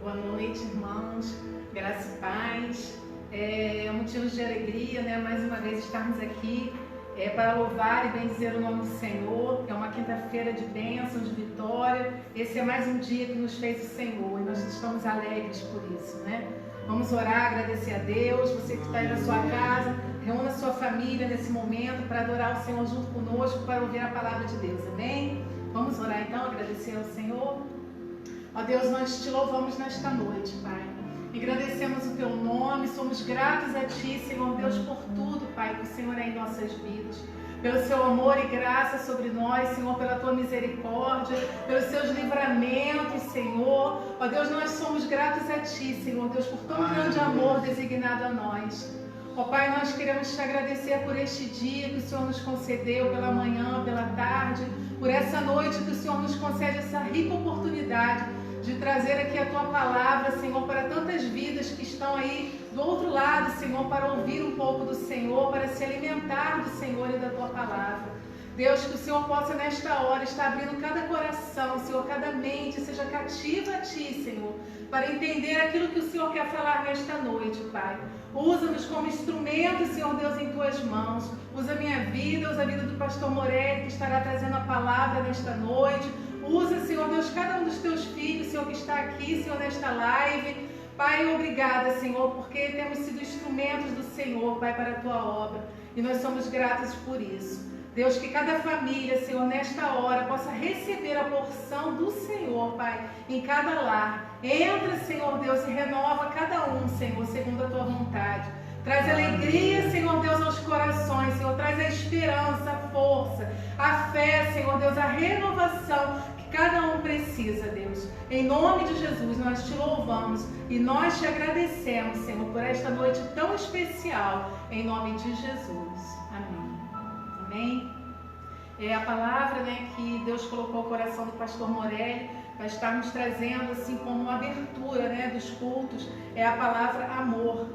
Boa noite, irmãos. Graça e paz. É motivo de alegria, né? Mais uma vez estarmos aqui para louvar e bendizer o nome do Senhor. É uma quinta-feira de bênção, de vitória. Esse é mais um dia que nos fez o Senhor e nós estamos alegres por isso, né? Vamos orar, agradecer a Deus. Você que está aí na sua casa, reúna a sua família nesse momento para adorar o Senhor junto conosco, para ouvir a palavra de Deus, amém? Vamos orar então, agradecer ao Senhor. Ó Deus, nós te louvamos nesta noite, Pai. Engrandecemos o Teu nome, somos gratos a Ti, Senhor Deus, por tudo, Pai, que o Senhor é em nossas vidas. Pelo Seu amor e graça sobre nós, Senhor, pela Tua misericórdia, pelos Seus livramentos, Senhor. Ó Deus, nós somos gratos a Ti, Senhor Deus, por tão grande amor designado a nós. Ó Pai, nós queremos Te agradecer por este dia que o Senhor nos concedeu, pela manhã, pela tarde, por essa noite que o Senhor nos concede essa rica oportunidade de trazer aqui a Tua palavra, Senhor, para tantas vidas que estão aí do outro lado, Senhor, para ouvir um pouco do Senhor, para se alimentar do Senhor e da Tua palavra. Deus, que o Senhor possa nesta hora estar abrindo cada coração, Senhor, cada mente, seja cativa a Ti, Senhor, para entender aquilo que o Senhor quer falar nesta noite, Pai. Usa-nos como instrumentos, Senhor Deus, em Tuas mãos. Usa a minha vida, usa a vida do pastor Morelli, que estará trazendo a palavra nesta noite. Usa, Senhor Deus, cada um dos Teus filhos, Senhor, que está aqui, Senhor, nesta live. Pai, obrigada, Senhor, porque temos sido instrumentos do Senhor, Pai, para a Tua obra. E nós somos gratos por isso. Deus, que cada família, Senhor, nesta hora, possa receber a porção do Senhor, Pai, em cada lar. Entra, Senhor Deus, e renova cada um, Senhor, segundo a Tua vontade. Traz alegria, Senhor Deus, aos corações, Senhor. Traz a esperança, a força, a fé, Senhor Deus, a renovação que cada um precisa, Deus. Em nome de Jesus, nós Te louvamos e nós Te agradecemos, Senhor, por esta noite tão especial. Em nome de Jesus. Amém. Amém. É a palavra, né, que Deus colocou no coração do pastor Morelli para estarmos trazendo assim como uma abertura, né, dos cultos, é a palavra amor.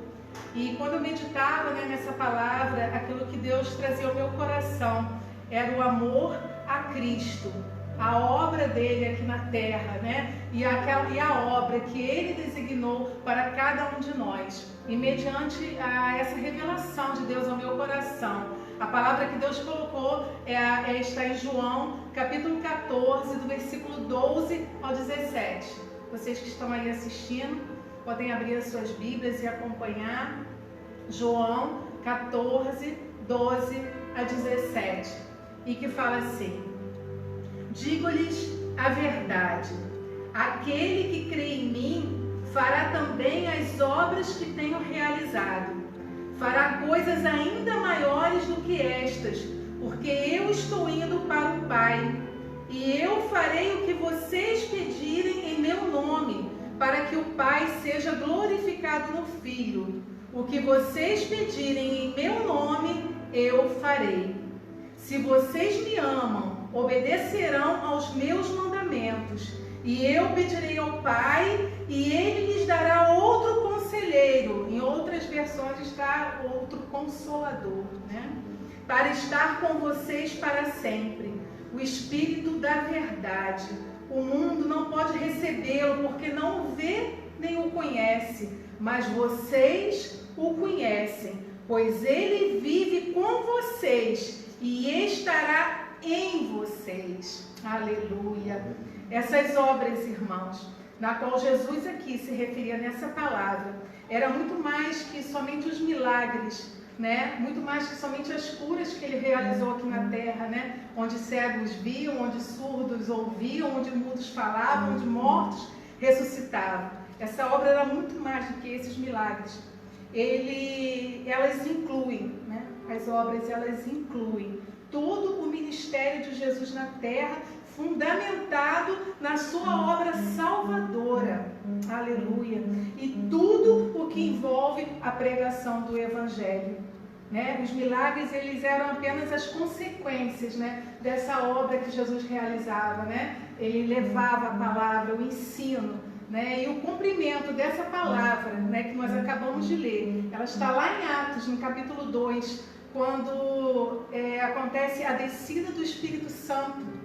E quando eu meditava, né, nessa palavra, aquilo que Deus trazia ao meu coração era o amor a Cristo, a obra dele aqui na terra, né? E a obra que ele designou para cada um de nós. E mediante essa revelação de Deus ao meu coração, a palavra que Deus colocou está em João, capítulo 14, do versículo 12 ao 17. Vocês que estão aí assistindo, podem abrir as suas Bíblias e acompanhar. João 14, 12 a 17. E que fala assim: digo-lhes a verdade, aquele que crê em mim fará também as obras que tenho realizado. Fará coisas ainda maiores do que estas, porque eu estou indo para o Pai. E eu farei o que vocês pedirem em meu nome, para que o Pai seja glorificado no Filho. O que vocês pedirem em meu nome, eu farei. Se vocês me amam, obedecerão aos meus mandamentos. E eu pedirei ao Pai, e Ele lhes dará outro conselheiro. Em outras versões está outro consolador, né? Para estar com vocês para sempre. O Espírito da verdade. O mundo não pode recebê-lo, porque não o vê nem o conhece. Mas vocês o conhecem, pois ele vive com vocês e estará em vocês. Aleluia. Essas obras, irmãos, na qual Jesus aqui se referia nessa palavra, era muito mais que somente os milagres, né? Muito mais que somente as curas que ele realizou aqui na terra, né? Onde cegos viam, onde surdos ouviam, onde mudos falavam, onde mortos ressuscitavam. Essa obra era muito mais do que esses milagres. Elas incluem, né? As obras, elas incluem todo o ministério de Jesus na terra, fundamentado na sua obra salvadora. Aleluia. E tudo o que envolve a pregação do Evangelho, né? Os milagres, eles eram apenas as consequências, né, dessa obra que Jesus realizava, né? Ele levava a palavra, o ensino, né? E o cumprimento dessa palavra, né, que nós acabamos de ler. Ela está lá em Atos, no capítulo 2, quando acontece a descida do Espírito Santo.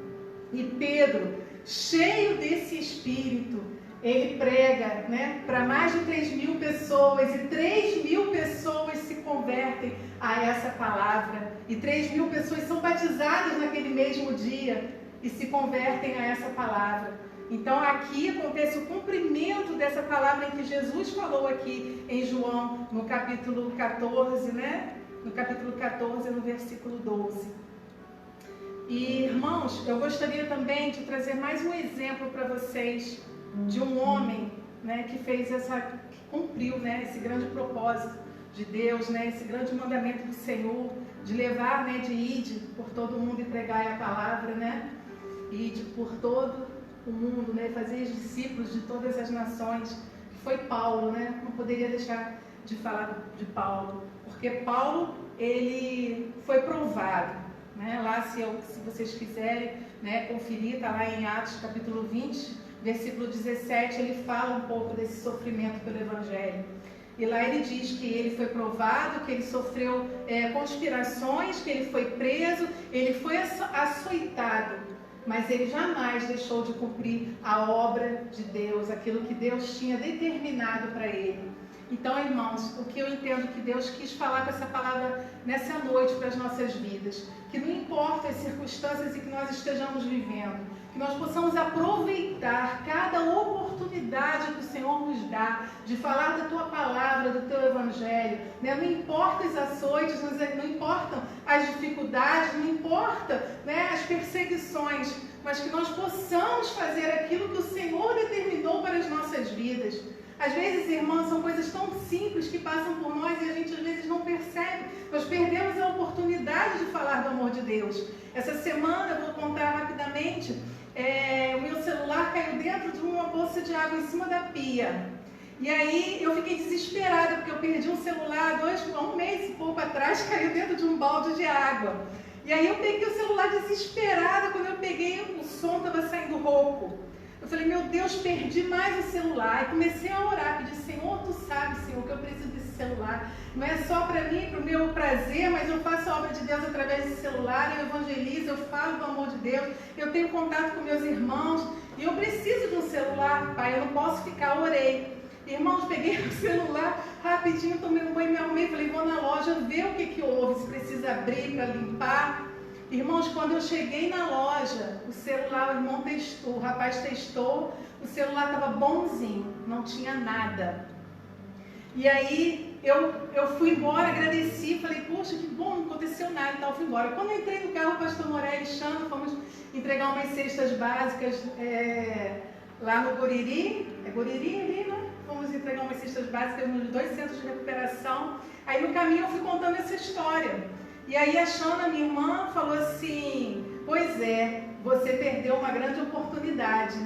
E Pedro, cheio desse Espírito, ele prega, né, para mais de 3.000 pessoas, e 3.000 pessoas se convertem a essa palavra, e 3.000 pessoas são batizadas naquele mesmo dia e se convertem a essa palavra. Então aqui acontece o cumprimento dessa palavra em que Jesus falou aqui em João, no capítulo 14, né? No capítulo 14, no versículo 12. E, irmãos, eu gostaria também de trazer mais um exemplo para vocês de um homem, né, que cumpriu, né, esse grande propósito de Deus, né, esse grande mandamento do Senhor, de levar, né, de ir por todo o mundo e pregar a palavra, né, ide por todo o mundo, né, fazer discípulos de todas as nações, que foi Paulo, né, não poderia deixar de falar de Paulo, porque Paulo, ele foi provado, né, lá se vocês quiserem, né, conferir, está lá em Atos capítulo 20, versículo 17, ele fala um pouco desse sofrimento pelo Evangelho. E lá ele diz que ele foi provado, que ele sofreu conspirações, que ele foi preso, ele foi açoitado, mas ele jamais deixou de cumprir a obra de Deus, aquilo que Deus tinha determinado para ele. Então, irmãos, o que eu entendo que Deus quis falar com essa palavra nessa noite para as nossas vidas, que não importa as circunstâncias em que nós estejamos vivendo, que nós possamos aproveitar cada oportunidade que o Senhor nos dá de falar da Tua palavra, do Teu Evangelho, né? Não importa os açoites, não importam as dificuldades, não importa, né, as perseguições, mas que nós possamos fazer aquilo que o Senhor determinou para as nossas vidas. Às vezes, irmãos, são coisas tão simples que passam por nós e a gente às vezes não percebe. Nós perdemos a oportunidade de falar do amor de Deus. Essa semana, eu vou contar rapidamente, o meu celular caiu dentro de uma bolsa de água em cima da pia. E aí eu fiquei desesperada, porque eu perdi um celular há um mês e pouco atrás, caiu dentro de um balde de água. E aí eu peguei o celular desesperada, quando eu peguei, o som estava saindo rouco. Eu falei, meu Deus, perdi mais o celular. E comecei a orar, pedi, Senhor, Tu sabes, Senhor, que eu preciso desse celular. Não é só para mim, para o meu prazer, mas eu faço a obra de Deus através desse celular, eu evangelizo, eu falo do amor de Deus, eu tenho contato com meus irmãos, e eu preciso de um celular, Pai, eu não posso ficar, orei. Irmãos, peguei o celular rapidinho, tomei um banho, me arrumei, falei, vou na loja ver o que houve, se precisa abrir para limpar. Irmãos, quando eu cheguei na loja, o celular, o rapaz testou, o celular estava bonzinho, não tinha nada. E aí eu fui embora, agradeci, falei, poxa, que bom, não aconteceu nada e tal, fui embora. Quando eu entrei no carro, o pastor Morelli e Xana, fomos entregar umas cestas básicas lá no Guriri, é Guriri ali, né? Fomos entregar umas cestas básicas nos 2 centros de recuperação. Aí no caminho eu fui contando essa história. E aí a Xana, minha irmã, falou assim, pois é, você perdeu uma grande oportunidade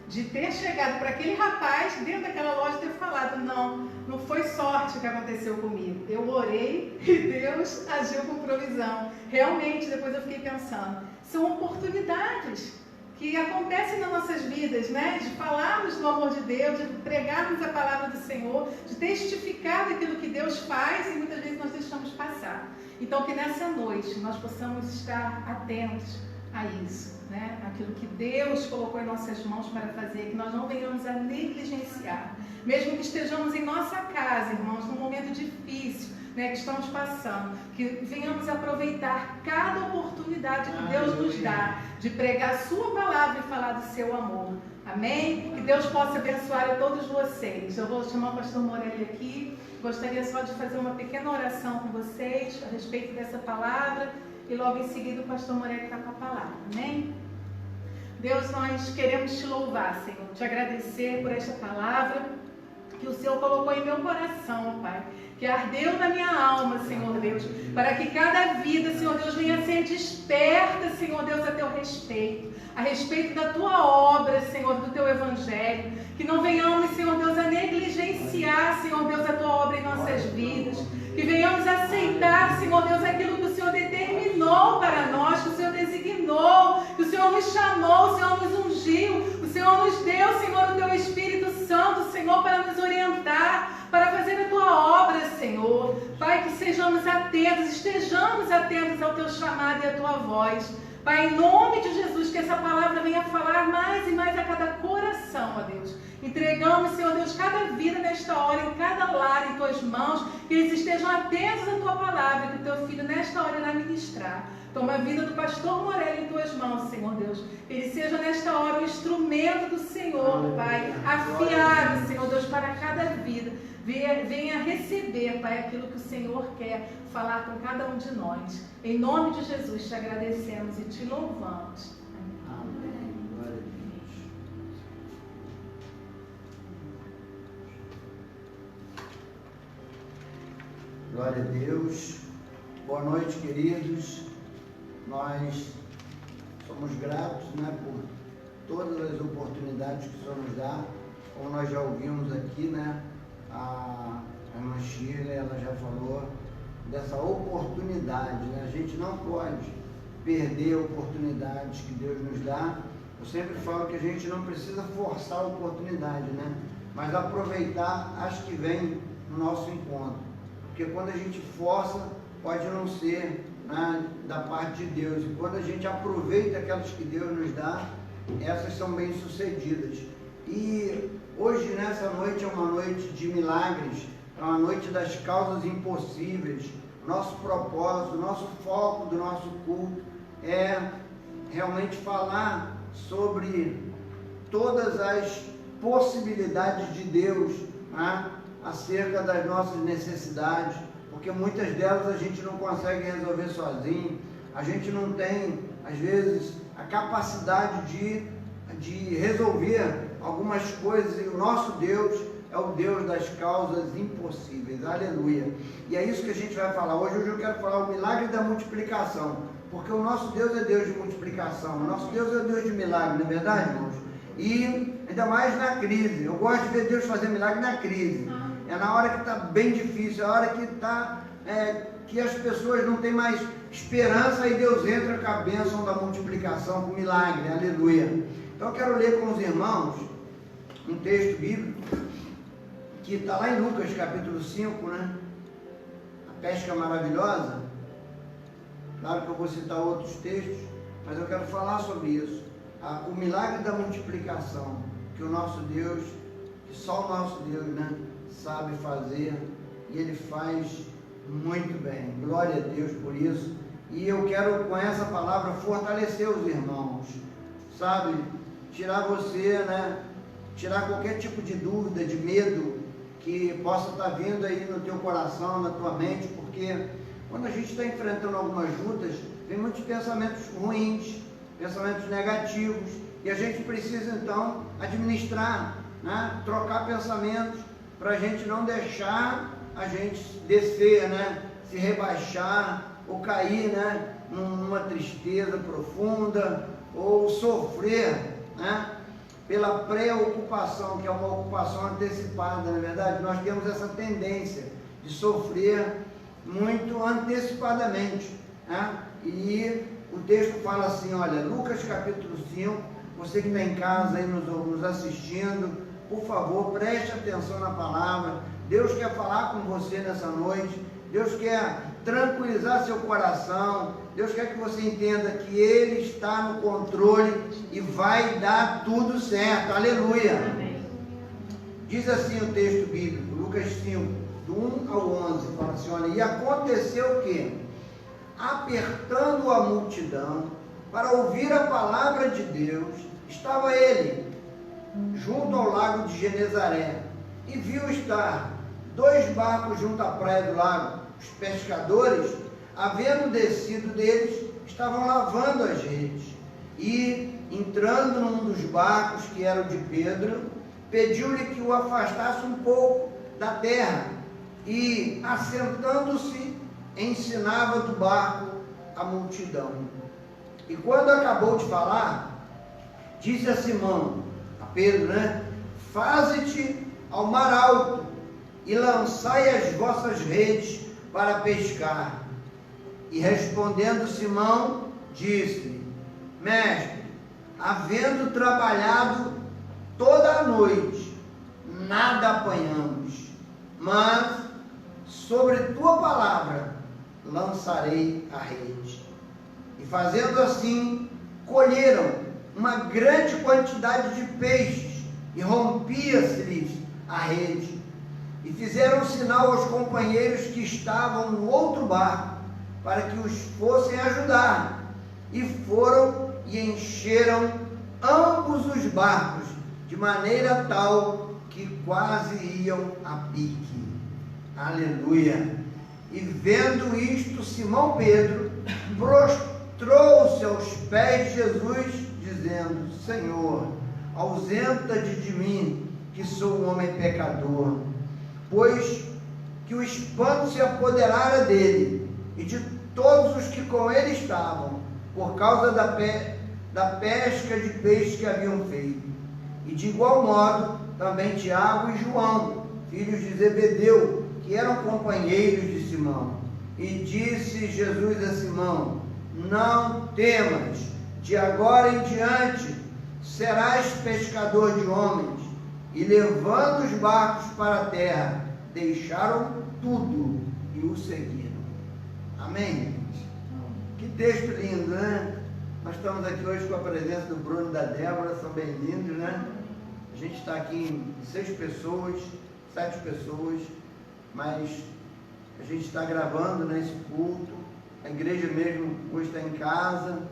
de ter chegado para aquele rapaz dentro daquela loja e ter falado, não foi sorte que aconteceu comigo. Eu orei e Deus agiu com provisão. Realmente, depois eu fiquei pensando, são oportunidades que acontecem nas nossas vidas, né? De falarmos do amor de Deus, de pregarmos a palavra do Senhor, de testificar daquilo que Deus faz e muitas vezes nós deixamos passar. Então, que nessa noite nós possamos estar atentos a isso, né? Aquilo que Deus colocou em nossas mãos para fazer, que nós não venhamos a negligenciar. Mesmo que estejamos em nossa casa, irmãos, num momento difícil, né, que estamos passando, que venhamos aproveitar cada oportunidade que Deus nos dá de pregar a sua palavra e falar do seu amor. Amém? Que Deus possa abençoar a todos vocês. Eu vou chamar o pastor Morelli aqui. Gostaria só de fazer uma pequena oração com vocês a respeito dessa palavra e logo em seguida o pastor Morelli está com a palavra. Amém? Deus, nós queremos te louvar, Senhor, te agradecer por esta palavra que o Senhor colocou em meu coração, Pai, que ardeu na minha alma, Senhor Deus, para que cada vida, Senhor Deus, venha a ser desperta, Senhor Deus, a teu respeito, a respeito da tua obra, Senhor, do teu evangelho, que não venhamos, Senhor Deus, a negligenciar, Senhor Deus, a tua obra em nossas vidas, que venhamos a aceitar, Senhor Deus, aquilo que o Senhor determinou para nós, que o Senhor designou, que o Senhor nos chamou, o Senhor nos ungiu, o Senhor nos deu, Senhor, o teu Espírito Santo, Senhor, para nos orientar, para fazer a tua obra, Senhor. Pai, que sejamos atentos, estejamos atentos ao teu chamado e à tua voz. Pai, em nome de Jesus, que essa palavra venha falar mais e mais a cada coração, ó Deus. Entregamos, Senhor Deus, cada vida nesta hora, em cada lar, em Tuas mãos, que eles estejam atentos à Tua palavra, que o Teu Filho nesta hora irá ministrar. Toma a vida do pastor Morelli em Tuas mãos, Senhor Deus. Que ele seja nesta hora o instrumento do Senhor, Pai, afiado, Senhor Deus, para cada vida. Venha receber, Pai, aquilo que o Senhor quer falar com cada um de nós. Em nome de Jesus, te agradecemos e te louvamos. Amém. Glória a Deus. Glória a Deus. Boa noite, queridos. Nós somos gratos, né, por todas as oportunidades que o Senhor nos dá. Como nós já ouvimos aqui, né, a irmã Sheila, ela já falou dessa oportunidade, né? A gente não pode perder oportunidades que Deus nos dá. Eu sempre falo que a gente não precisa forçar a oportunidade, né? Mas aproveitar as que vêm no nosso encontro. Porque quando a gente força, pode não ser, né, da parte de Deus. E quando a gente aproveita aquelas que Deus nos dá, essas são bem sucedidas. E hoje, nessa noite, é uma noite de milagres, é uma noite das causas impossíveis. Nosso propósito, nosso foco do nosso culto é realmente falar sobre todas as possibilidades de Deus, né, acerca das nossas necessidades, porque muitas delas a gente não consegue resolver sozinho, a gente não tem, às vezes, a capacidade de resolver algumas coisas, e o nosso Deus é o Deus das causas impossíveis, aleluia. E é isso que a gente vai falar hoje. Hoje eu quero falar o milagre da multiplicação, porque o nosso Deus é Deus de multiplicação, o nosso Deus é Deus de milagre, não é verdade, irmãos? E ainda mais na crise, eu gosto de ver Deus fazer milagre na crise, é na hora que está bem difícil, é a hora que está, que as pessoas não têm mais esperança, e Deus entra com a bênção da multiplicação, com milagre, aleluia. Então eu quero ler com os irmãos um texto bíblico que está lá em Lucas capítulo 5, né? A pesca maravilhosa. Claro que eu vou citar outros textos, mas eu quero falar sobre isso. O milagre da multiplicação, que o nosso Deus, que só o nosso Deus, né, sabe fazer, e Ele faz muito bem. Glória a Deus por isso. E eu quero, com essa palavra, fortalecer os irmãos, sabe? Tirar você, né? Tirar qualquer tipo de dúvida, de medo que possa estar vindo aí no teu coração, na tua mente, porque quando a gente está enfrentando algumas lutas, vem muitos pensamentos ruins, pensamentos negativos, e a gente precisa então administrar, né? Trocar pensamentos, para a gente não deixar a gente descer, né? Se rebaixar, ou cair, né? Numa tristeza profunda, ou sofrer, né? Pela preocupação, que é uma ocupação antecipada, na verdade. Nós temos essa tendência de sofrer muito antecipadamente, né? E o texto fala assim, olha, Lucas capítulo 5, você que está em casa aí nos assistindo, por favor, preste atenção na palavra. Deus quer falar com você nessa noite, Deus quer tranquilizar seu coração, Deus quer que você entenda que Ele está no controle e vai dar tudo certo, aleluia. Amém. Diz assim o texto bíblico, Lucas 5, do 1 ao 11, fala assim, olha, e aconteceu que, apertando a multidão para ouvir a palavra de Deus, estava ele junto ao lago de Genezaré, e viu estar 2 barcos junto à praia do lago. Os pescadores, havendo descido deles, estavam lavando as redes, e entrando num dos barcos, que era o de Pedro, pediu-lhe que o afastasse um pouco da terra, e assentando-se, ensinava do barco a multidão. E quando acabou de falar, disse a Simão, a Pedro, né? Faze-te ao mar alto e lançai as vossas redes para pescar. E respondendo Simão, disse-lhe, mestre, havendo trabalhado toda a noite, nada apanhamos, mas sobre tua palavra lançarei a rede. E fazendo assim, colheram uma grande quantidade de peixes, e rompendo rompia-se-lhes a rede. E fizeram sinal aos companheiros que estavam no outro barco, para que os fossem ajudar. E foram e encheram ambos os barcos, de maneira tal que quase iam a pique. Aleluia! E vendo isto, Simão Pedro prostrou-se aos pés de Jesus, dizendo: Senhor, ausenta-te de mim, que sou um homem pecador. Pois que o espanto se apoderara dele e de todos os que com ele estavam, por causa da pesca de peixe que haviam feito. E de igual modo também Tiago e João, filhos de Zebedeu, que eram companheiros de Simão. E disse Jesus a Simão: não temas, de agora em diante serás pescador de homens. E levando os barcos para a terra, deixaram tudo e o seguiram. Amém? Que texto lindo, né? Nós estamos aqui hoje com a presença do Bruno e da Débora, são bem-vindos, né? A gente está aqui em 6 pessoas, 7 pessoas, mas a gente está gravando nesse culto. A igreja mesmo hoje está em casa,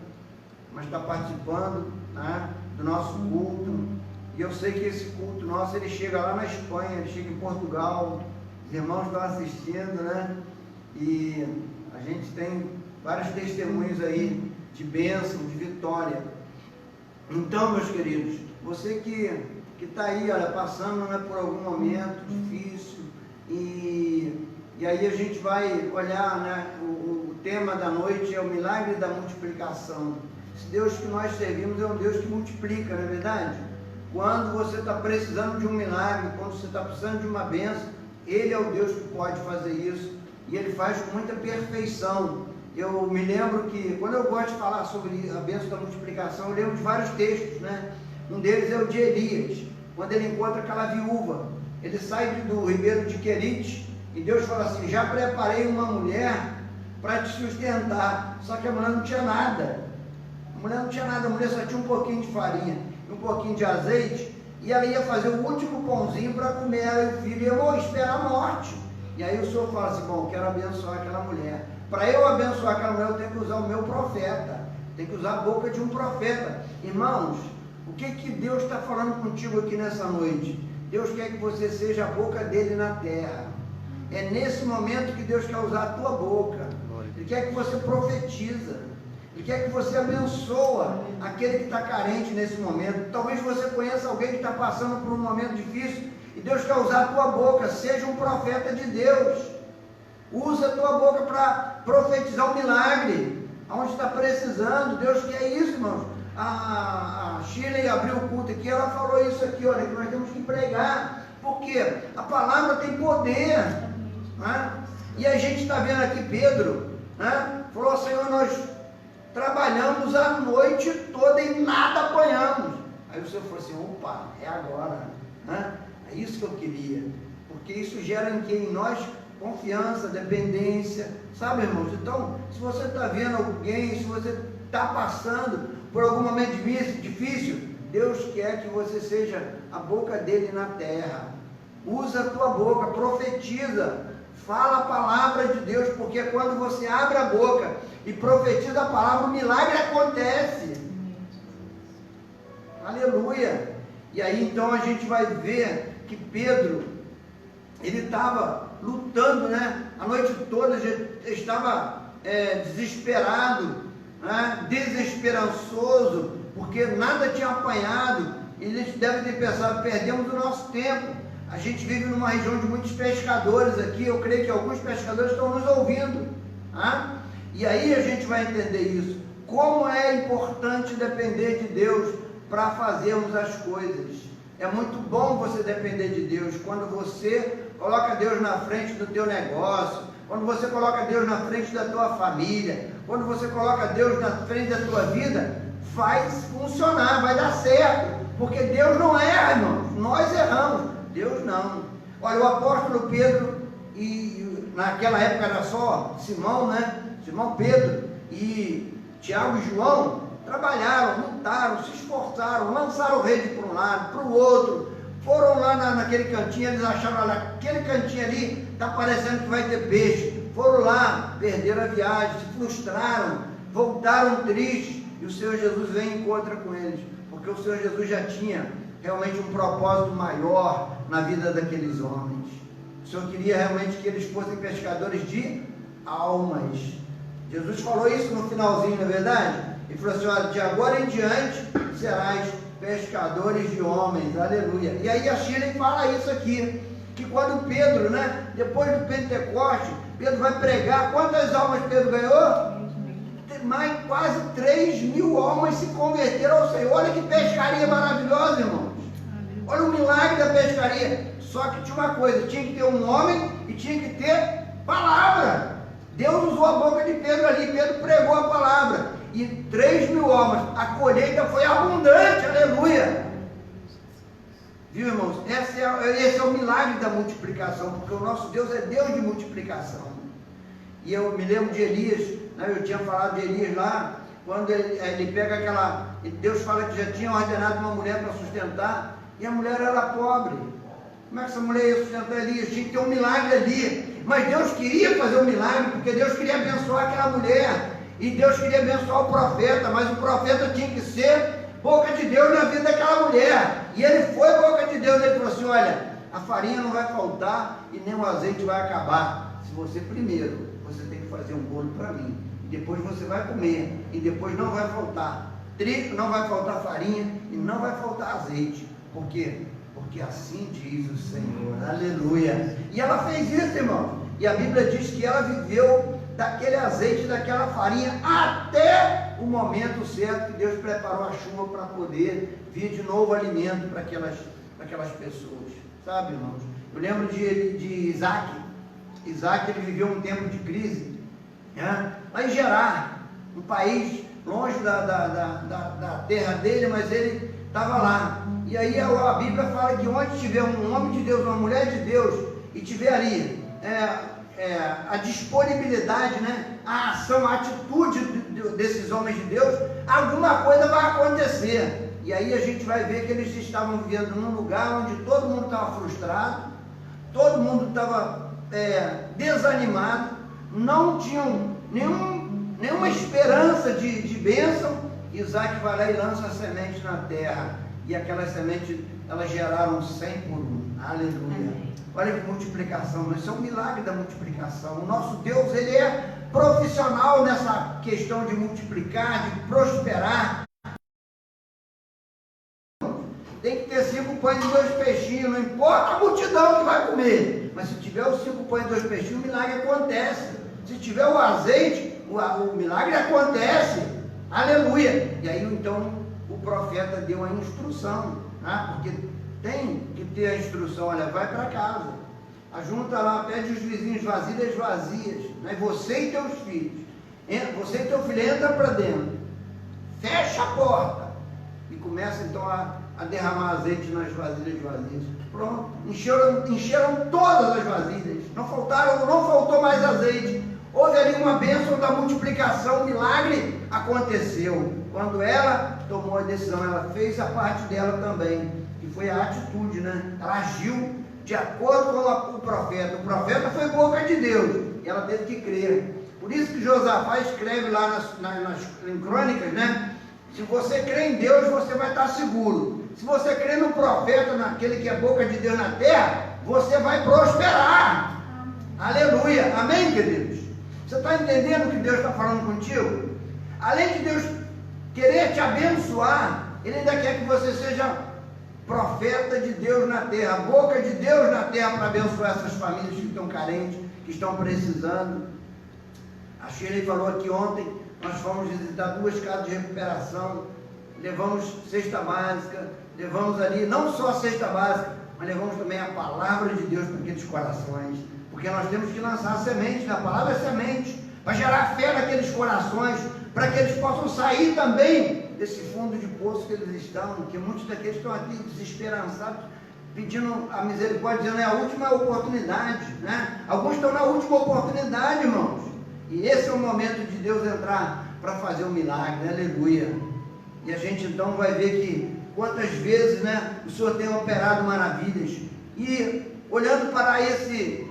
mas está participando, né, do nosso culto. E eu sei que esse culto nosso, ele chega lá na Espanha, ele chega em Portugal, os irmãos estão assistindo, né? E a gente tem vários testemunhos aí de bênção, de vitória. Então, meus queridos, você que está aí, olha, passando, né, por algum momento difícil, e aí a gente vai olhar, né, o tema da noite é o milagre da multiplicação. Esse Deus que nós servimos é um Deus que multiplica, não é verdade? Quando você está precisando de um milagre, quando você está precisando de uma bênção, Ele é o Deus que pode fazer isso, e Ele faz com muita perfeição. Eu me lembro que, quando eu gosto de falar sobre a bênção da multiplicação, eu lembro de vários textos, né? Um deles é o de Elias, quando ele encontra aquela viúva. Ele sai do ribeiro de Querite, e Deus fala assim: já preparei uma mulher para te sustentar. Só que a mulher não tinha nada. A mulher não tinha nada, a mulher só tinha um pouquinho de farinha, um pouquinho de azeite, e ela ia fazer o último pãozinho para comer. Ela e o filho iam esperar a morte. E aí o Senhor fala assim: bom, quero abençoar aquela mulher. Para eu abençoar aquela mulher, eu tenho que usar o meu profeta, tenho que usar a boca de um profeta. Irmãos, o que Deus está falando contigo aqui nessa noite? Deus quer que você seja a boca dele na terra. É nesse momento que Deus quer usar a tua boca. Ele quer que você profetiza. Ele quer que você abençoa aquele que está carente nesse momento. Talvez você conheça alguém que está passando por um momento difícil, e Deus quer usar a tua boca. Seja um profeta de Deus. Usa a tua boca para profetizar um milagre, aonde está precisando. Deus quer isso, irmãos. A Shirley abriu o culto aqui, ela falou isso aqui, olha, que nós temos que pregar, porque a palavra tem poder, né? E a gente está vendo aqui Pedro, né? Falou: Senhor, nós trabalhamos a noite toda e nada apanhamos. Aí o Senhor falou assim: opa, é agora, né? É isso que eu queria, porque isso gera em nós confiança, dependência, sabe, irmãos? Então, se você está vendo alguém, se você está passando por algum momento difícil, Deus quer que você seja a boca dele na terra. Usa a tua boca, profetiza, fala a palavra de Deus, porque quando você abre a boca e profetiza a palavra, o milagre acontece. Aleluia! E aí então a gente vai ver que Pedro, ele estava lutando, né? A noite toda estava desesperado, né? Desesperançoso, porque nada tinha apanhado. Eles devem ter pensado: perdemos o nosso tempo. A gente vive numa região de muitos pescadores aqui. Eu creio que alguns pescadores estão nos ouvindo, né? E aí a gente vai entender isso. Como é importante depender de Deus para fazermos as coisas. É muito bom você depender de Deus quando você coloca Deus na frente do teu negócio, quando você coloca Deus na frente da tua família, quando você coloca Deus na frente da tua vida, vai funcionar, vai dar certo, porque Deus não erra, irmãos, nós erramos, Deus não. Olha, o apóstolo Pedro, e naquela época era só Simão, né? Simão Pedro e Tiago e João, trabalharam, lutaram, se esforçaram, lançaram rede para um lado, para o outro, foram naquele cantinho, eles acharam, olha, aquele cantinho ali está parecendo que vai ter peixe. Foram lá, perderam a viagem, se frustraram, voltaram tristes, e o Senhor Jesus vem e encontra com eles, porque o Senhor Jesus já tinha realmente um propósito maior na vida daqueles homens. O Senhor queria realmente que eles fossem pescadores de almas. Jesus falou isso no finalzinho, não é verdade? Ele falou assim, olha, de agora em diante serás pescadores de homens, aleluia. E aí a Shirley fala isso aqui, que quando Pedro, né, depois do Pentecoste, Pedro vai pregar, quantas almas Pedro ganhou? Mais quase 3.000 almas se converteram ao Senhor. Olha que pescaria maravilhosa, irmãos. Olha o milagre da pescaria. Só que tinha uma coisa, tinha que ter um homem e tinha que ter palavra. Deus usou a boca de Pedro ali, Pedro pregou a palavra, e 3.000 almas, a colheita foi abundante, aleluia. Viu, irmãos? Esse é o milagre da multiplicação, porque o nosso Deus é Deus de multiplicação. E eu me lembro de Elias, né? Eu tinha falado de Elias lá, quando ele pega aquela, Deus fala que já tinha ordenado uma mulher para sustentar, e a mulher era pobre. Como é que essa mulher ia sustentar Elias? Tinha que ter um milagre ali. Mas Deus queria fazer um milagre, porque Deus queria abençoar aquela mulher. E Deus queria abençoar o profeta, mas o profeta tinha que ser boca de Deus na vida daquela mulher. E ele foi boca de Deus, ele falou assim, olha, a farinha não vai faltar e nem o azeite vai acabar. Se você primeiro, você tem que fazer um bolo para mim. E depois você vai comer. E depois não vai faltar trigo, não vai faltar farinha e não vai faltar azeite. Por quê? Porque assim diz o Senhor, aleluia. E ela fez isso, irmão. E a Bíblia diz que ela viveu daquele azeite, daquela farinha, até o momento certo que Deus preparou a chuva para poder vir de novo alimento para aquelas pessoas. Sabe, irmãos? Eu lembro de Isaac. Isaac, ele viveu um tempo de crise, né? Lá em Gerar, um país longe da terra dele, mas ele estava lá. E aí a Bíblia fala que onde tiver um homem de Deus, uma mulher de Deus, e tiver ali a disponibilidade, né, a ação, a atitude desses homens de Deus, alguma coisa vai acontecer. E aí a gente vai ver que eles estavam vivendo num lugar onde todo mundo estava frustrado, todo mundo estava desanimado, não tinham nenhuma esperança de bênção. Isaac vai lá e lança a semente na terra, e aquelas sementes, elas geraram 100 por 1, aleluia. Amém. Olha que multiplicação, isso é um milagre da multiplicação. O nosso Deus, ele é profissional nessa questão de multiplicar, de prosperar. Tem que ter 5 pães e 2 peixinhos, não importa a multidão que vai comer, mas se tiver os 5 pães e 2 peixinhos, o milagre acontece. Se tiver o azeite, o milagre acontece, aleluia. E aí então o profeta deu a instrução, né? Porque tem que ter a instrução, olha, vai para casa, ajunta lá, pede os vizinhos vasilhas vazias, né? Você e teus filhos, você e teu filho, entra para dentro, fecha a porta e começa então a derramar azeite nas vasilhas vazias. Pronto, encheram todas as vasilhas, não faltou mais azeite. Houve ali uma bênção da multiplicação, um milagre aconteceu. Quando ela tomou a decisão, ela fez a parte dela também, que foi a atitude, né? Ela agiu de acordo com o profeta. O profeta foi boca de Deus, e ela teve que crer. Por isso que Josafá escreve lá em Crônicas, né? Se você crê em Deus, você vai estar seguro. Se você crê no profeta, naquele que é boca de Deus na terra, você vai prosperar. Aleluia. Amém, queridos? Você está entendendo o que Deus está falando contigo? Além de Deus querer te abençoar, Ele ainda quer que você seja profeta de Deus na terra, boca de Deus na terra, para abençoar essas famílias que estão carentes, que estão precisando. A Shirley falou aqui ontem, nós fomos visitar 2 casas de recuperação, levamos cesta básica, levamos ali não só a cesta básica, mas levamos também a palavra de Deus para aqueles corações, porque nós temos que lançar a semente, né? A palavra é semente, para gerar fé naqueles corações, para que eles possam sair também desse fundo de poço que eles estão, que muitos daqueles estão aqui desesperançados, pedindo a misericórdia, dizendo é a última oportunidade, né? Alguns estão na última oportunidade, irmãos, e esse é o momento de Deus entrar para fazer um milagre, aleluia. E a gente então vai ver que quantas vezes, né, o Senhor tem operado maravilhas. E olhando para esse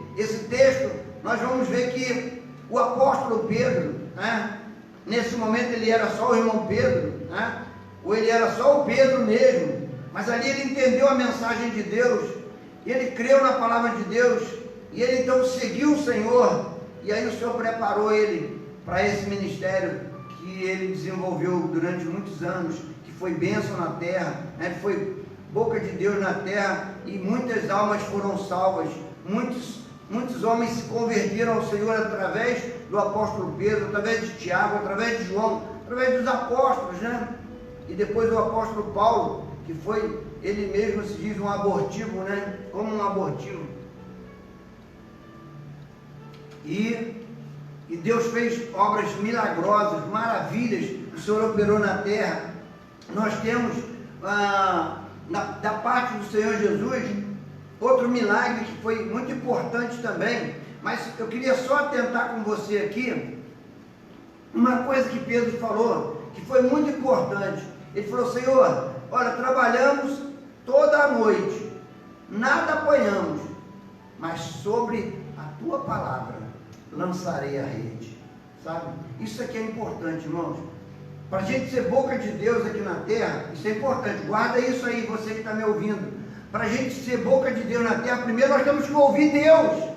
texto, nós vamos ver que o apóstolo Pedro, né, nesse momento ele era só o irmão Pedro, né, ou ele era só o Pedro mesmo, mas ali ele entendeu a mensagem de Deus, ele creu na palavra de Deus, e ele então seguiu o Senhor, e aí o Senhor preparou ele para esse ministério que ele desenvolveu durante muitos anos, que foi bênção na terra, né, que foi boca de Deus na terra, e muitas almas foram salvas, muitos homens se converteram ao Senhor através do apóstolo Pedro, através de Tiago, através de João, através dos apóstolos, né? E depois o apóstolo Paulo, que foi, ele mesmo se diz um abortivo, né? Como um abortivo. E Deus fez obras milagrosas, maravilhas, o Senhor operou na terra. Nós temos, da parte do Senhor Jesus, outro milagre que foi muito importante também, mas eu queria só atentar com você aqui, uma coisa que Pedro falou, que foi muito importante. Ele falou: Senhor, olha, trabalhamos toda a noite, nada apanhamos, mas sobre a tua palavra lançarei a rede, sabe? Isso aqui é importante, irmãos, para a gente ser boca de Deus aqui na terra. Isso é importante, guarda isso aí, você que está me ouvindo. Para a gente ser boca de Deus na terra, primeiro nós temos que ouvir Deus,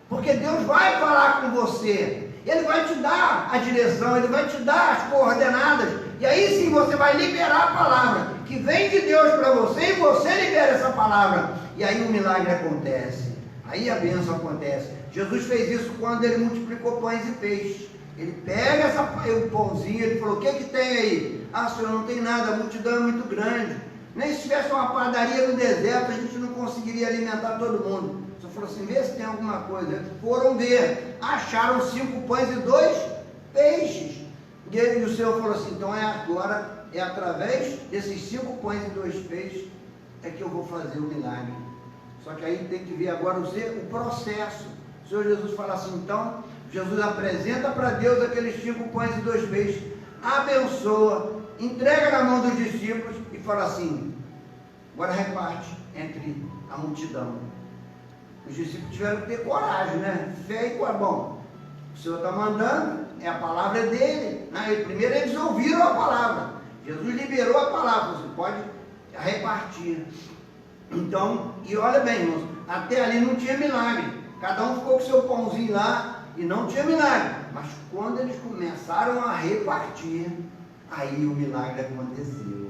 porque Deus vai falar com você, Ele vai te dar a direção, Ele vai te dar as coordenadas, e aí sim você vai liberar a palavra que vem de Deus para você, e você libera essa palavra, e aí o milagre acontece, aí a bênção acontece. Jesus fez isso quando Ele multiplicou pães e peixes. Ele pega o pãozinho, Ele falou: o que tem aí? Ah, Senhor, não tem nada, a multidão é muito grande. Nem se tivesse uma padaria no deserto, a gente não conseguiria alimentar todo mundo. Só falou assim: vê se tem alguma coisa. Eles foram ver, acharam 5 pães e 2 peixes. E o Senhor falou assim: então agora é através desses 5 pães e 2 peixes é que eu vou fazer o milagre. Só que aí tem que ver agora o processo. O Senhor Jesus fala assim, então, Jesus apresenta para Deus aqueles 5 pães e 2 peixes, abençoa, entrega na mão dos discípulos e fala assim: agora reparte entre a multidão. Os discípulos tiveram que ter coragem, né? Fé e coragem. Bom, o Senhor está mandando, a palavra é dele, né? Primeiro eles ouviram a palavra, Jesus liberou a palavra, você pode repartir. Então, e olha bem, irmãos, até ali não tinha milagre, cada um ficou com seu pãozinho lá e não tinha milagre, mas quando eles começaram a repartir, aí o milagre aconteceu.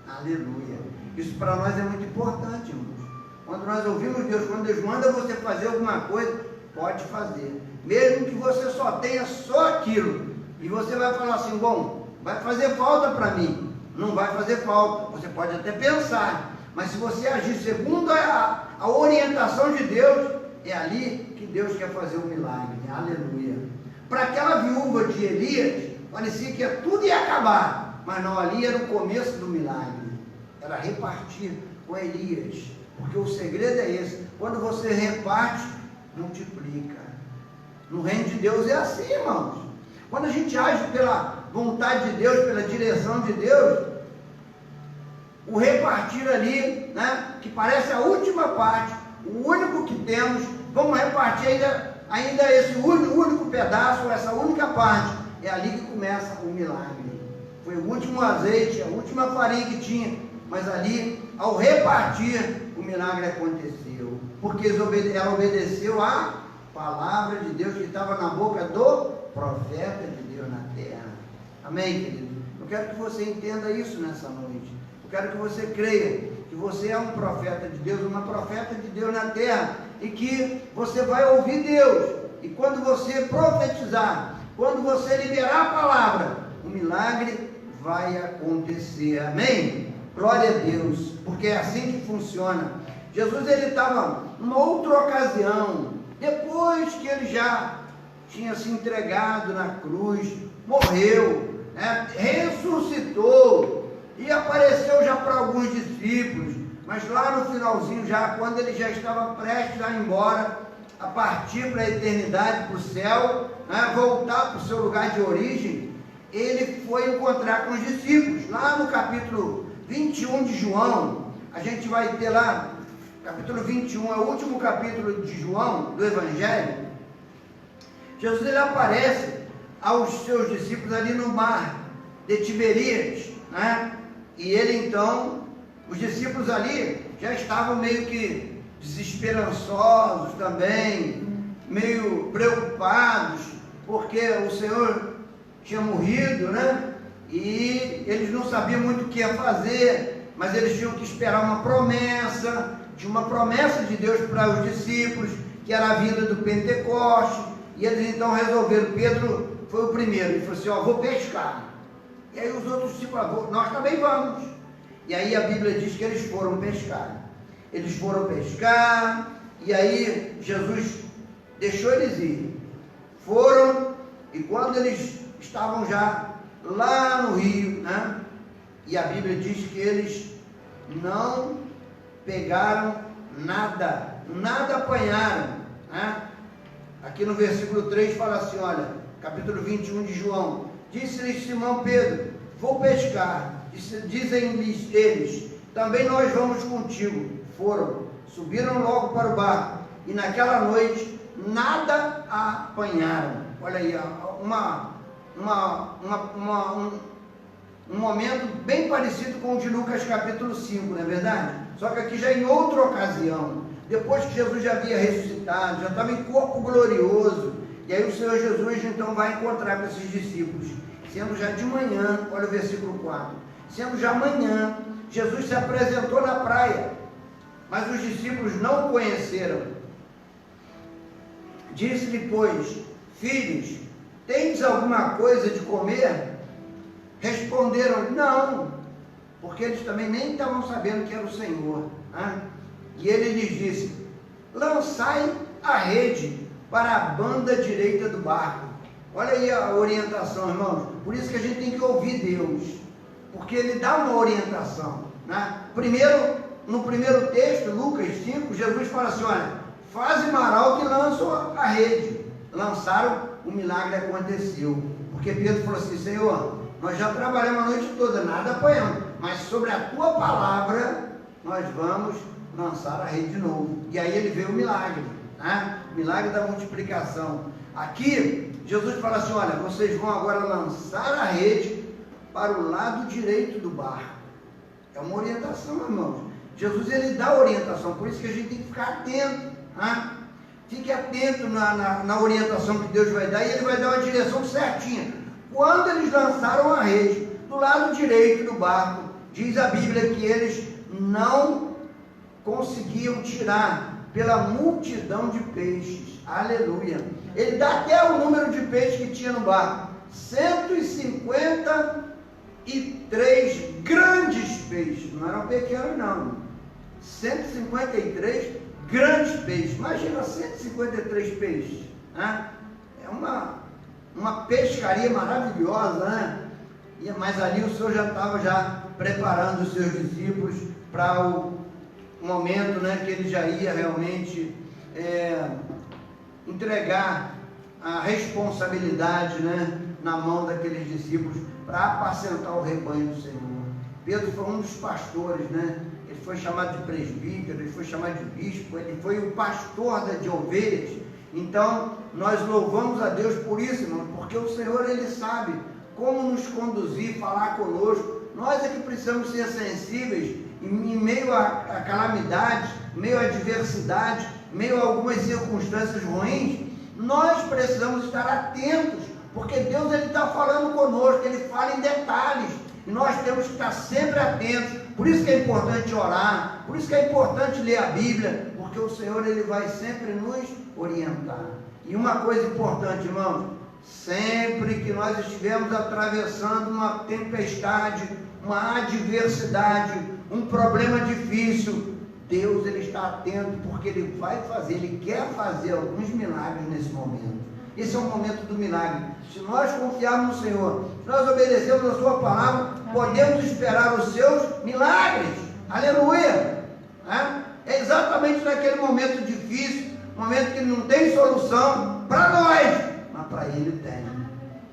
Aleluia. Isso para nós é muito importante, irmãos. Quando nós ouvimos Deus, quando Deus manda você fazer alguma coisa, pode fazer, mesmo que você só tenha só aquilo, e você vai falar assim: bom, vai fazer falta para mim. Não vai fazer falta, você pode até pensar, mas se você agir segundo a orientação de Deus, é ali que Deus quer fazer o milagre. Aleluia. Para aquela viúva de Elias, parecia que tudo ia acabar, mas não, ali era o começo do milagre, era repartir com Elias, porque o segredo é esse: quando você reparte, multiplica. No reino de Deus é assim, irmãos. Quando a gente age pela vontade de Deus, pela direção de Deus, o repartir ali, né, que parece a última parte, o único que temos, vamos repartir ainda esse único pedaço, essa única parte, é ali que começa o milagre. Foi o último azeite, a última farinha que tinha, mas ali, ao repartir, o milagre aconteceu, porque ela obedeceu à palavra de Deus que estava na boca do profeta de Deus na terra. Amém, querido? Eu quero que você entenda isso nessa noite. Eu quero que você creia que você é um profeta de Deus, uma profeta de Deus na terra, e que você vai ouvir Deus, e quando você profetizar, quando você liberar a palavra, o milagre vai acontecer. Amém? Glória a Deus, porque é assim que funciona. Jesus, ele estava numa outra ocasião, depois que ele já tinha se entregado na cruz, morreu, né, ressuscitou, e apareceu já para alguns discípulos, mas lá no finalzinho, já quando ele já estava prestes a ir embora, a partir para a eternidade, para o céu, né, voltar para o seu lugar de origem, ele foi encontrar com os discípulos. Lá no capítulo 21 de João, a gente vai ter lá, capítulo 21, é o último capítulo de João, do Evangelho. Jesus, ele aparece aos seus discípulos ali no mar de Tiberíades, né? E ele então, os discípulos ali já estavam meio que desesperançosos também, meio preocupados, porque o Senhor tinha morrido, né? E eles não sabiam muito o que ia fazer, mas eles tinham que esperar uma promessa, tinha uma promessa de Deus para os discípulos, que era a vinda do Pentecoste, e eles então resolveram, Pedro foi o primeiro, ele falou assim, ó, vou pescar. E aí os outros discípulos, nós também vamos. E aí a Bíblia diz que eles foram pescar. Eles foram pescar, e aí Jesus deixou eles ir. Foram, e quando eles estavam já lá no rio, né? E a Bíblia diz que eles não pegaram nada, nada apanharam, né? Aqui no versículo 3 fala assim, olha, capítulo 21 de João, disse-lhes Simão Pedro, vou pescar. Dizem-lhes eles, também nós vamos contigo. Foram, subiram logo para o barco, e naquela noite nada apanharam. Olha aí, um momento bem parecido com o de Lucas capítulo 5, não é verdade? Só que aqui já em outra ocasião, depois que Jesus já havia ressuscitado, já estava em corpo glorioso, e aí o Senhor Jesus então vai encontrar com esses discípulos, sendo já de manhã, olha o versículo 4, sendo já manhã, Jesus se apresentou na praia, mas os discípulos não o conheceram. Disse-lhe, pois, filhos, tendes alguma coisa de comer? Responderam, não, porque eles também nem estavam sabendo que era o Senhor, né? E ele lhes disse, lançai a rede para a banda direita do barco. Olha aí a orientação, irmãos. Por isso que a gente tem que ouvir Deus, porque Ele dá uma orientação, né? No primeiro texto, Lucas 5, Jesus fala assim, olha, faze maralto e lançam a rede. Lançaram, o milagre aconteceu, porque Pedro falou assim, Senhor, nós já trabalhamos a noite toda, nada apanhamos, mas sobre a Tua palavra, nós vamos lançar a rede de novo. E aí ele vê o milagre, né? O milagre da multiplicação. Aqui, Jesus fala assim, olha, vocês vão agora lançar a rede para o lado direito do barco. É uma orientação, irmãos. Jesus, ele dá orientação, por isso que a gente tem que ficar atento, né? Fique atento na orientação que Deus vai dar, e Ele vai dar uma direção certinha. Quando eles lançaram a rede do lado direito do barco, diz a Bíblia que eles não conseguiam tirar pela multidão de peixes. Aleluia. Ele dá até o número de peixes que tinha no barco. 153 grandes peixes. Não eram pequenos, não. 153 grandes peixes. Imagina 153 peixes, né? É uma pescaria maravilhosa, né? Mas ali o Senhor já estava preparando os seus discípulos para o momento, né, que ele já ia realmente entregar a responsabilidade, né, na mão daqueles discípulos para apacentar o rebanho do Senhor. Pedro foi um dos pastores, né? Ele foi chamado de presbítero, ele foi chamado de bispo, ele foi o pastor de ovelhas. Então, nós louvamos a Deus por isso, irmão, porque o Senhor, Ele sabe como nos conduzir, falar conosco. Nós é que precisamos ser sensíveis em meio a calamidades, em meio a adversidade, em meio a algumas circunstâncias ruins. Nós precisamos estar atentos, porque Deus, Ele está falando conosco, Ele fala em detalhes, e nós temos que estar sempre atentos. Por isso que é importante orar, por isso que é importante ler a Bíblia, porque o Senhor, Ele vai sempre nos orientar. E uma coisa importante, irmãos, sempre que nós estivermos atravessando uma tempestade, uma adversidade, um problema difícil, Deus, Ele está atento, porque Ele vai fazer, Ele quer fazer alguns milagres nesse momento. Esse é o momento do milagre. Se nós confiarmos no Senhor, se nós obedecemos a Sua palavra, podemos esperar os Seus milagres. Aleluia! É exatamente naquele momento difícil, momento que não tem solução para nós, mas para Ele tem.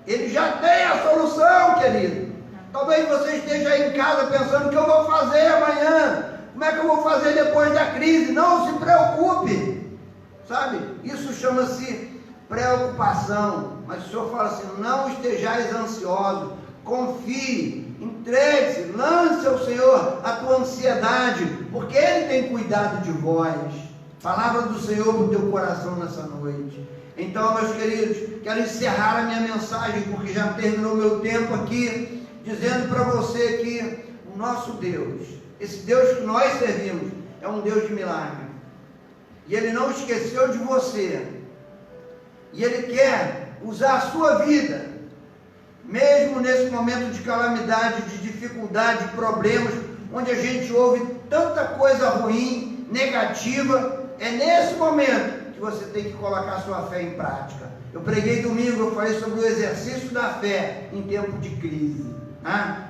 Ele já tem a solução, querido. Talvez você esteja aí em casa pensando: o que eu vou fazer amanhã? Como é que eu vou fazer depois da crise? Não se preocupe, sabe? Isso chama-se preocupação. Mas o Senhor fala assim: não estejais ansiosos, confie, entregue-se, lance ao Senhor a tua ansiedade, porque Ele tem cuidado de vós. Palavra do Senhor para o teu coração nessa noite. Então, meus queridos, quero encerrar a minha mensagem, porque já terminou meu tempo aqui, dizendo para você que o nosso Deus, esse Deus que nós servimos, é um Deus de milagre. E Ele não esqueceu de você. E Ele quer usar a sua vida, mesmo nesse momento de calamidade, de dificuldade, de problemas, onde a gente ouve tanta coisa ruim, negativa. É nesse momento que você tem que colocar a sua fé em prática. Eu preguei domingo, eu falei sobre o exercício da fé em tempo de crise.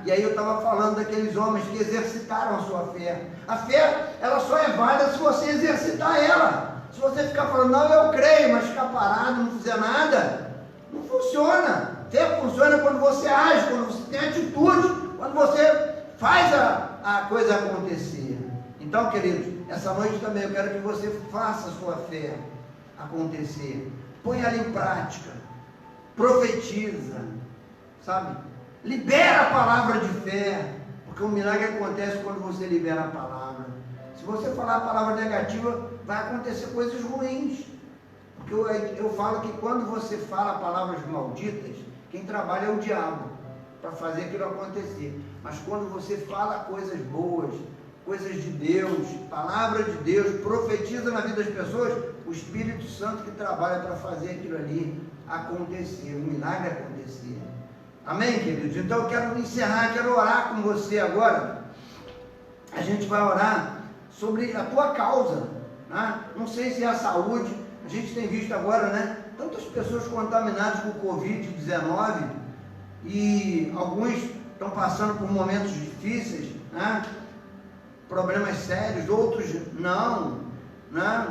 E aí eu estava falando daqueles homens que exercitaram a sua fé. A fé, ela só é válida se você exercitar ela. Se você ficar falando: não, eu creio, mas ficar parado, não fizer nada, não funciona. Fé funciona quando você age, quando você tem atitude, quando você faz a coisa acontecer. Então, queridos, essa noite também eu quero que você faça a sua fé acontecer. Põe ela em prática. Profetiza, sabe? Libera a palavra de fé, porque o milagre acontece quando você libera a palavra. Se você falar a palavra negativa, vai acontecer coisas ruins. Porque eu falo que quando você fala palavras malditas, quem trabalha é o diabo para fazer aquilo acontecer. Mas quando você fala coisas boas, coisas de Deus, palavra de Deus, profetiza na vida das pessoas, o Espírito Santo que trabalha para fazer aquilo ali acontecer, o milagre acontecer. Amém, queridos? Então eu quero encerrar, quero orar com você agora. A gente vai orar sobre a tua causa, né? Não sei se é a saúde. A gente tem visto agora, né, tantas pessoas contaminadas com o Covid-19 e alguns estão passando por momentos difíceis, né? Problemas sérios, outros não, né?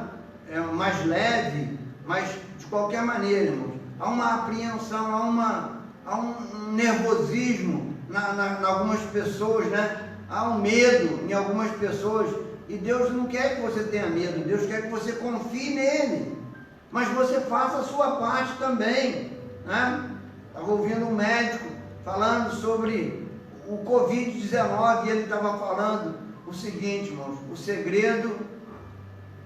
É mais leve, mas de qualquer maneira, irmãos, há uma apreensão, há um nervosismo em algumas pessoas, né? Há um medo em algumas pessoas, e Deus não quer que você tenha medo, Deus quer que você confie nele, mas você faça a sua parte também, né? Estava ouvindo um médico falando sobre o Covid-19 e ele estava falando o seguinte, irmãos: o segredo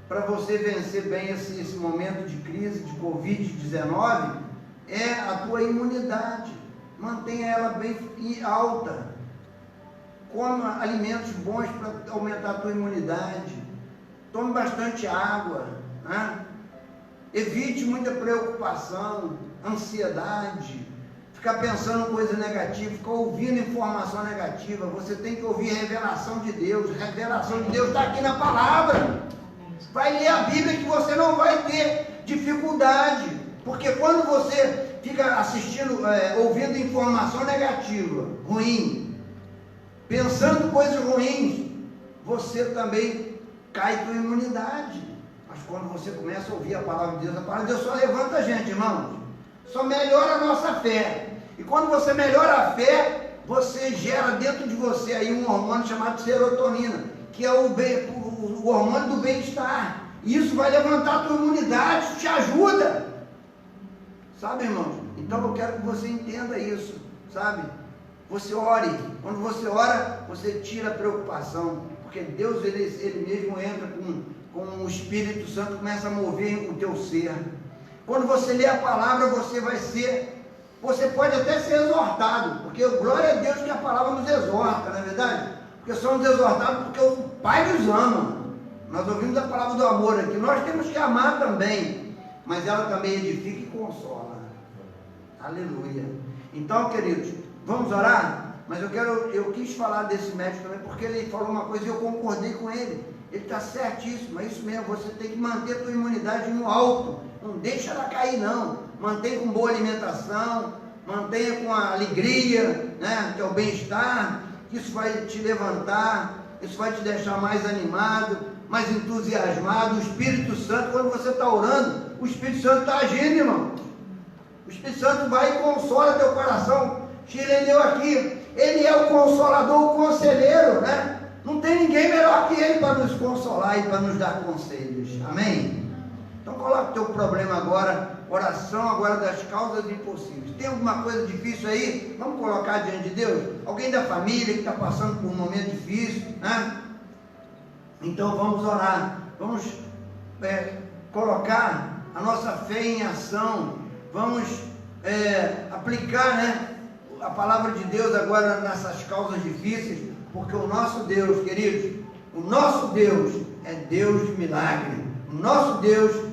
para você vencer bem esse momento de crise, de Covid-19, é a tua imunidade. Mantenha ela bem alta. Coma alimentos bons para aumentar a tua imunidade. Tome bastante água, né? Evite muita preocupação, ansiedade, ficar pensando coisa negativa, ficar ouvindo informação negativa. Você tem que ouvir a revelação de Deus. A revelação de Deus está aqui na palavra. Vai ler a Bíblia que você não vai ter dificuldade, porque quando você fica assistindo, ouvindo informação negativa, ruim, pensando coisas ruins, você também cai tua imunidade. Mas quando você começa a ouvir a palavra de Deus só levanta a gente, irmãos, só melhora a nossa fé. E quando você melhora a fé, você gera dentro de você aí um hormônio chamado serotonina, que é o hormônio do bem-estar. E isso vai levantar a tua imunidade, te ajuda. Sabe, irmãos? Então eu quero que você entenda isso, sabe? Você ore. Quando você ora, você tira a preocupação, porque Deus, ele mesmo entra com o Espírito Santo, começa a mover o teu ser. Quando você lê a palavra, você pode até ser exortado, porque glória a Deus que a palavra nos exorta, não é verdade? Porque somos exortados porque o Pai nos ama. Nós ouvimos a palavra do amor aqui. Nós temos que amar também, mas ela também edifica e consola. Aleluia. Então, queridos, vamos orar? Mas eu quis falar desse médico também, porque ele falou uma coisa e eu concordei com ele. Ele está certíssimo, é isso mesmo. Você tem que manter a tua imunidade no alto. Não deixa ela cair, não. Mantenha com boa alimentação, mantenha com a alegria, né, que é o bem-estar. Isso vai te levantar, isso vai te deixar mais animado, mais entusiasmado. O Espírito Santo, quando você está orando, o Espírito Santo está agindo, irmão. O Espírito Santo vai e consola teu coração. Ele leu aqui, Ele é o Consolador, o Conselheiro, né? Não tem ninguém melhor que Ele para nos consolar e para nos dar conselhos. Amém? Então coloca o teu problema agora, oração agora das causas impossíveis. Tem alguma coisa difícil aí? Vamos colocar diante de Deus? Alguém da família que está passando por um momento difícil, né? Então vamos orar, vamos colocar a nossa fé em ação, vamos aplicar, né, a palavra de Deus agora nessas causas difíceis, porque o nosso Deus, queridos, o nosso Deus é Deus de milagre, o nosso Deus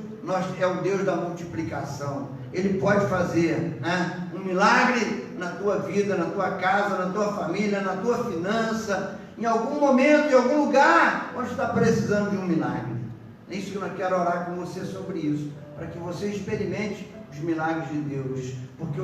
é o Deus da multiplicação. Ele pode fazer, né, um milagre na tua vida, na tua casa, na tua família, na tua finança, em algum momento, em algum lugar onde está precisando de um milagre. É isso que eu quero orar com você sobre isso, para que você experimente os milagres de Deus, porque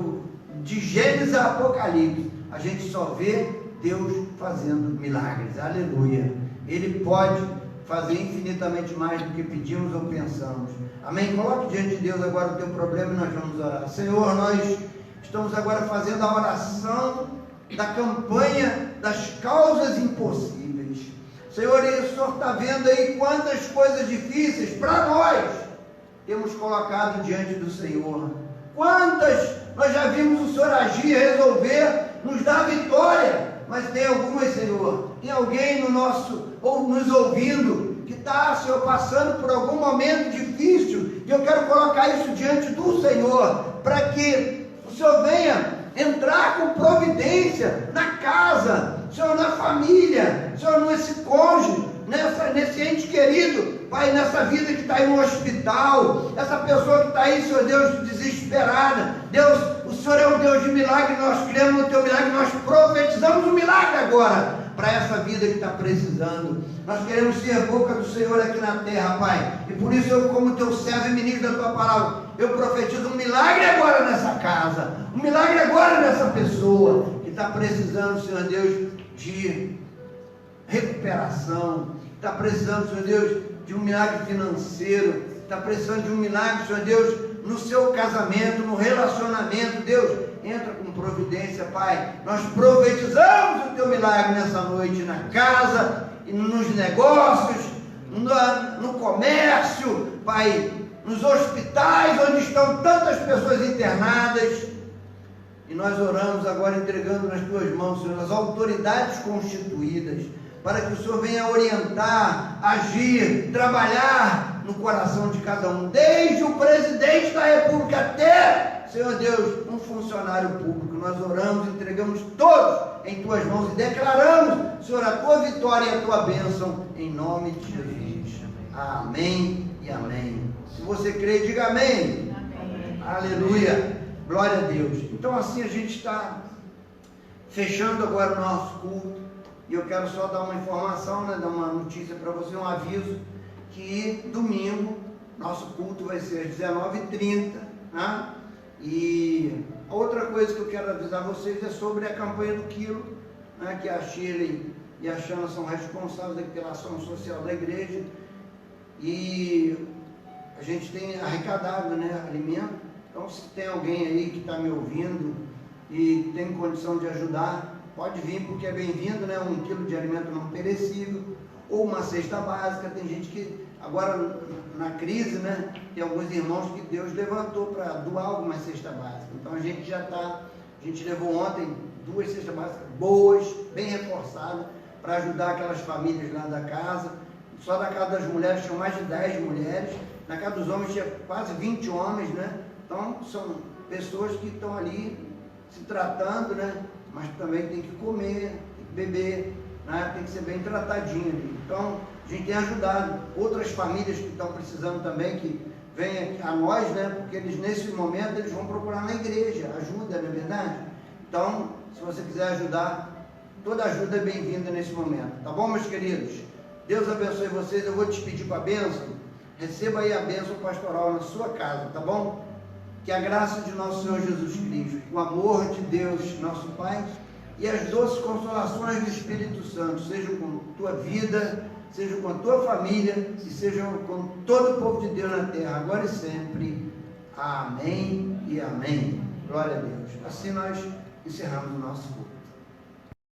de Gênesis a Apocalipse a gente só vê Deus fazendo milagres. Aleluia! Ele pode fazer infinitamente mais do que pedimos ou pensamos. Amém? Coloque diante de Deus agora o teu problema e nós vamos orar. Senhor, nós estamos agora fazendo a oração da campanha das causas impossíveis. Senhor, o Senhor está vendo aí quantas coisas difíceis para nós temos colocado diante do Senhor. Quantas nós já vimos o Senhor agir, resolver, nos dar vitória, mas tem algumas, Senhor, tem alguém no nosso, ou nos ouvindo, que está, Senhor, passando por algum momento difícil, e eu quero colocar isso diante do Senhor, para que o Senhor venha entrar com providência na casa, Senhor, na família, Senhor, nesse cônjuge, nesse ente querido, Pai, nessa vida que está aí no hospital, essa pessoa que está aí, Senhor Deus, desesperada. Deus, o Senhor é um Deus de milagre, nós cremos no teu milagre, nós profetizamos um milagre agora para essa vida que está precisando. Nós queremos ser a boca do Senhor aqui na terra, Pai, e por isso eu, como teu servo e ministro da tua palavra, eu profetizo um milagre agora nessa casa, um milagre agora nessa pessoa que está precisando, Senhor Deus, de recuperação, está precisando, Senhor Deus, de um milagre financeiro, está precisando de um milagre, Senhor Deus, no seu casamento, no relacionamento. Deus, entra com providência, Pai. Nós profetizamos o teu milagre nessa noite, na casa, nos negócios, no comércio, Pai, nos hospitais onde estão tantas pessoas internadas. E nós oramos agora entregando nas tuas mãos, Senhor, as autoridades constituídas, para que o Senhor venha orientar, agir, trabalhar no coração de cada um, desde o presidente da República até, Senhor Deus, um funcionário público. Nós oramos, entregamos todos em tuas mãos e declaramos, Senhor, a tua vitória e a tua bênção, em nome de Jesus. Amém e amém. Se você crê, diga amém. Amém. Aleluia. Glória a Deus. Então assim a gente está fechando agora o nosso culto. E eu quero só dar uma informação, né, dar uma notícia para você, um aviso, que domingo nosso culto vai ser às 19h30, né? E a outra coisa que eu quero avisar vocês é sobre a campanha do quilo, né, que a Shirley e a Xana são responsáveis pela ação social da igreja, e a gente tem arrecadado, né, alimento. Então se tem alguém aí que está me ouvindo e tem condição de ajudar, pode vir, porque é bem-vindo, né? 1 quilo de alimento não perecível, ou uma cesta básica. Tem gente que, agora na crise, né? Tem alguns irmãos que Deus levantou para doar alguma cesta básica. Então a gente levou ontem 2 cestas básicas boas, bem reforçadas, para ajudar aquelas famílias lá da casa. Só na casa das mulheres tinham mais de 10 mulheres, na casa dos homens tinha quase 20 homens, né? Então são pessoas que estão ali se tratando, né? Mas também tem que comer, tem que beber, né? Tem que ser bem tratadinho. Então, a gente tem ajudado outras famílias que estão precisando também, que vêm a nós, né? Porque eles, nesse momento, eles vão procurar na igreja ajuda, não é verdade? Então, se você quiser ajudar, toda ajuda é bem-vinda nesse momento. Tá bom, meus queridos? Deus abençoe vocês. Eu vou te pedir para a bênção. Receba aí a bênção pastoral na sua casa, tá bom? Que a graça de nosso Senhor Jesus Cristo, o amor de Deus, nosso Pai, e as doces consolações do Espírito Santo sejam com tua vida, sejam com a tua família e sejam com todo o povo de Deus na terra, agora e sempre. Amém e amém. Glória a Deus. Assim nós encerramos o nosso culto.